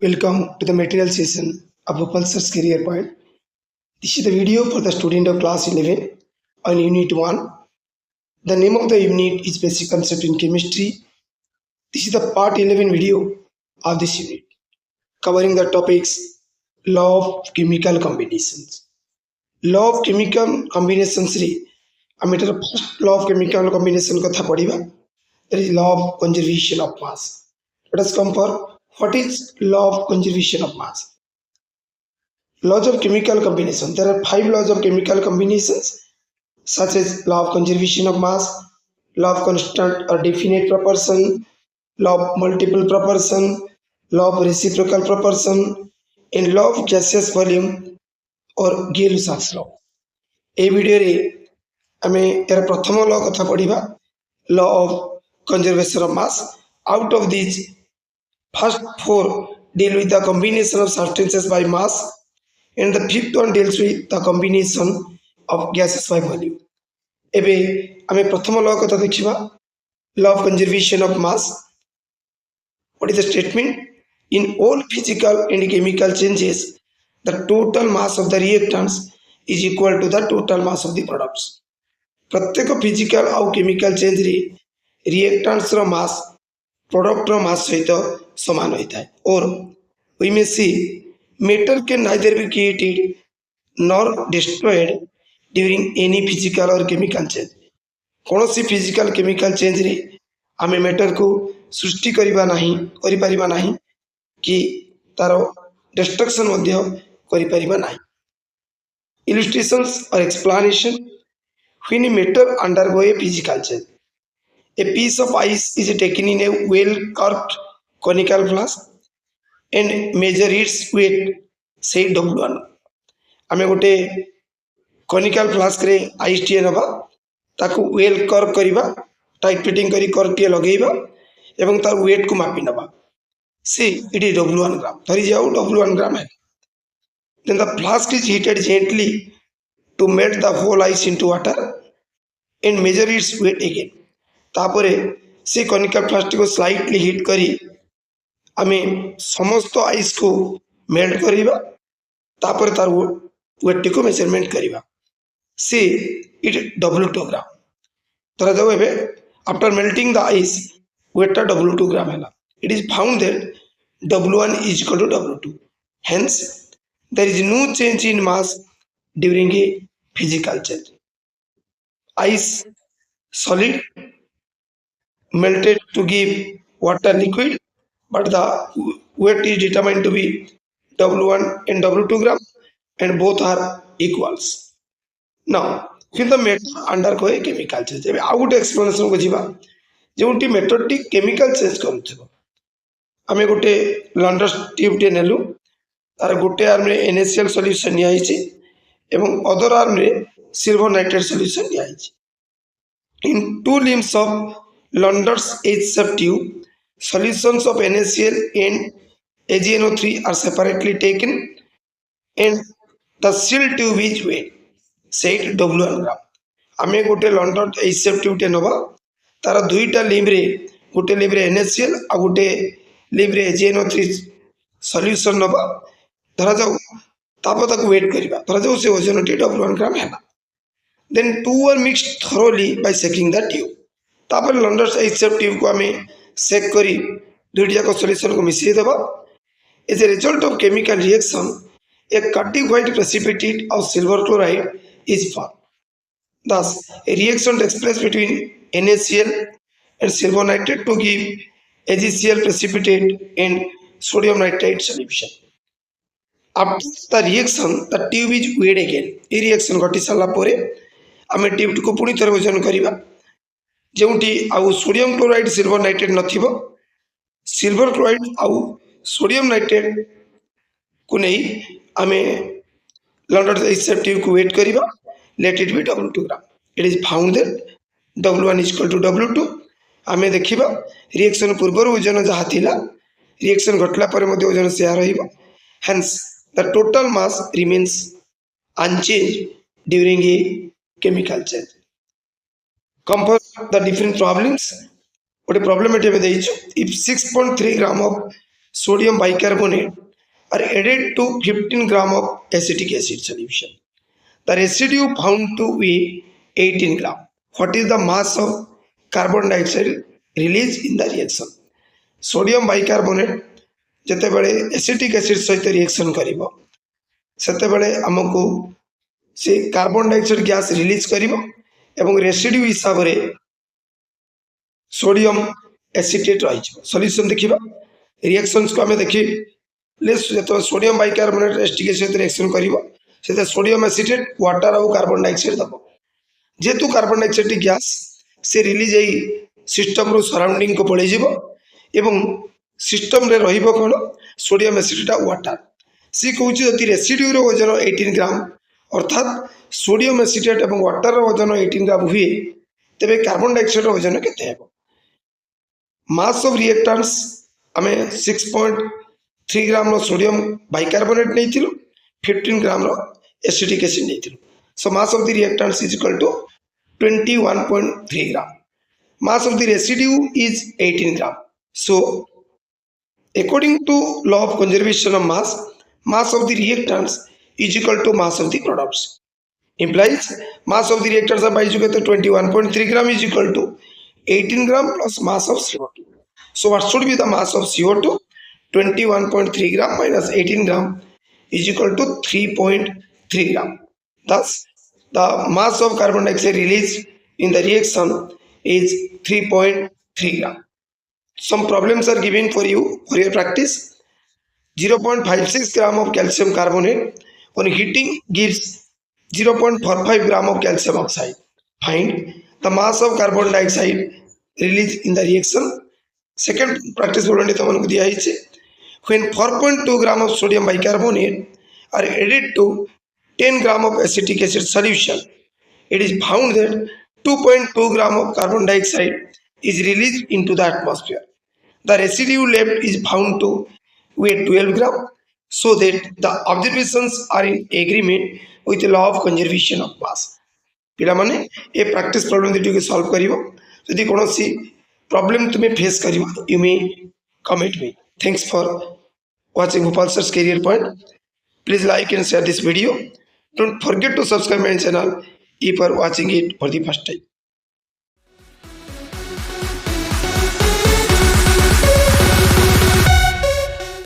Welcome to the material session of Pulsar's Career Point. This is the video for the student of class 11 on Unit 1. The name of the unit is Basic Concept in Chemistry. This is the part 11 video of this unit covering the topics Law of Chemical Combinations. Law of Chemical Combinations रे ଆମେ ଏଟାର first law of chemical combination କଥା ପଢିବା. That is law of conservation of mass. Let us come for what is law of conservation of mass. Laws of chemical combination. There are 5 laws of chemical combinations such as law of conservation of mass, law of constant or definite proportion, law of multiple proportion, law of reciprocal proportion, and law of gaseous volume or Gay-Lussac's law. A video रे आमे यार प्रथम law कथा पढ़िबा law of conservation of mass. Out of these, first 4 deal with the combination of substances by mass, and the 5th one deals with the combination of gases by volume. एबे आमे प्रथम law कथा देखिबा law of conservation of mass. What is the statement? In all physical and chemical changes, the total mass of the reactants is equal to the total mass of the products. प्रत्येक physical आउ chemical change रे reactants रो mass product रो mass सहित समान होता है. और we may see matter can neither be created nor destroyed during any physical और केमिकल चेंज. कौन सी फिजिकल केमिकल चेंज रे आमे मेटर को सृष्टि करिबा नाही कि तारो डिस्ट्रक्शन मध्य करि परिबा नाही. Illustrations or explanation. When a matter undergo a physical change, a piece of ice is taken in a well-corked conical flask and measure its weight, say W1. आमे गोटे conical flask रे ice T नबा ताकू well cork करिबा tight fitting करी cork T लगेइबा एवं तार weight को मापी नबा. See, it is W1 gram. धरि जाऊ W1 gram है. Then the flask is heated gently to melt the whole ice into water and measure its weight again. तापरे से conical flask को slightly heat करी आमे समस्त आइस को मेल्ट करिबा तापरे तार वेट को मेजरमेंट करिबा. See it W2 gram. तरा जाऊ एबे after melting the ice weight W2 gram हैला. It is found that W1 is equal to W2. Hence, there is no change in mass during a physical change. Ice solid melted to give water liquid, but the weight is determined to be W1 and W2 gram, and both are equals. Now, when the metal undergo a chemical change, एबे आउ गोटे explanation को जिबा जेउटी method T chemical change करूथबो. आमे गोटे लंडर tube टे नेलु तार गोटे आर्म रे NaCl सॉल्यूशन निया हिची एवं अदर आर्म रे सिल्वर नाइट्रेट सॉल्यूशन निया हिची. In 2 limbs of Londer's H-shape tube, solutions of NaCl and AgNO3 are separately taken and the seal tube is weighed, said W1 gram. आमे गोटे लंडर H-shape tube टे नबा तार दुईटा लिम्ब रे गोटे लिम्ब रे NaCl आ गोटे लिम्ब रे AgNO3 सॉल्यूशन नबा. धरा जाऊ तापर ताको वेट करिबा. धरा जाऊ से ओजन टी W1 ग्राम हैला. Then 2 are mixed thoroughly by shaking the tube. तापर Londer's H-shape tube को आमे शेक करी दुईटा को सॉल्यूशन को मिसई देबा. As a result of chemical reaction, a cutting white precipitate of silver chloride is formed. Thus, a reaction takes place between NaCl and silver nitrate to give AgCl precipitate and sodium nitrate solution. After the reaction, the tube is weighed again. ये reaction घटी साला पोरे आमे tube को पुणी थरे वजन करिबा जेउटी आउ सोडियम क्लोराइड सिल्वर नाइट्रेट नथिबो. सिल्वर क्लोराइड आउ सोडियम नाइट्रेट को नहीं आमे लंडर H-shape ट्यूब को वेट करिबा. Let it be W2 gram. It is found that W1 is equal to W2. आमे देखिबा रिएक्शन पूर्वर वजन जहा थिला रिएक्शन घटला पर मध्ये वजन share रहिबा. Hence, the total mass remains unchanged during a chemical change. Come for the different problems. What a problem it is. If 6.3 gram of sodium bicarbonate are added to 15 gram of acetic acid solution. The residue found to be 18 gram. What is the mass of carbon dioxide released in the reaction? Sodium bicarbonate ଯେତେବେଳେ acetic acid ସହିତ reaction କରିବ ସେତେବେଳେ ଆମକୁ ସେ carbon dioxide gas release କରିବ ଏବଂ residue ହିସାବରେ sodium acetate रही सल्यूशन देखा रिएक्शंस को आम देखिले जो सोडियम बाइकार्बोनेट एसिटिक सहित रिएक्शन कर सोडियम एसीटेट वाटर और कार्बन डाइऑक्साइड दब जेहेतु कार्बन डाइऑक्साइड गैस से रिलीज यही सिस्टम रू सराउंडिंग को पड़े एवं सिस्टम रे रहिबो कोन सोडियम एसिटेट वाटर सी कहूँ जदि रेसिड्यूर वजन 18 ग्राम अर्थात सोडियम एसीटेट और वाटर वजन 18 ग्राम हुए तेरे कार्बन डाइऑक्साइड वजन केते हेबो मास ऑफ रिएक्टेंट्स आम 6.3 ग्राम रो सोडियम बाइकार्बोनेट नहीं 15 ग्राम रो एसिटिक एसिड नहीं so mass of the reactants is equal to 21.3 gram mass of the residue is 18 gram so according to law of conservation of mass of the reactants is equal to mass of the products implies mass of the reactants are by 21.3 gram is equal to 18 gram plus mass of CO2. So what should be the mass of CO2? 21.3 gram minus 18 gram is equal to 3.3 gram. Thus, the mass of carbon dioxide released in the reaction is 3.3 gram. Some problems are given for you for your practice. 0.56 gram of calcium carbonate on heating gives 0.45 gram of calcium oxide. Find the mass of carbon dioxide released in the reaction. Second practice problem दिया है when 4.2 gram of sodium bicarbonate are added to 10 gram of acetic acid solution, it is found that 2.2 gram of carbon dioxide is released into the atmosphere. The residue left is found to weigh 12 gram, so that the observations are in agreement with the law of conservation of mass. पिलामाने ये practice problem देखिए solve करियो यदि कोनो सी problem तुम्हें face करियो you may comment me. Thanks for watching Bhopal Sir's Career Point. Please like and share this video. Don't forget to subscribe my channel if you are watching it for the first time.